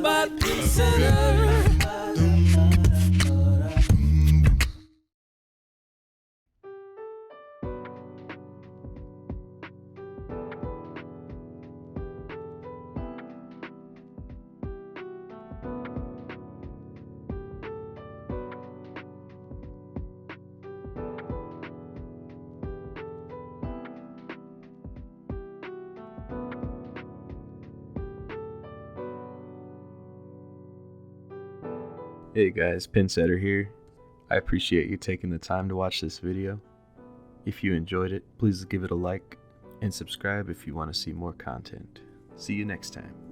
by consider. Hey guys, Pinsetter here. I appreciate you taking the time to watch this video. If you enjoyed it, please give it a like and subscribe if you want to see more content. See you next time.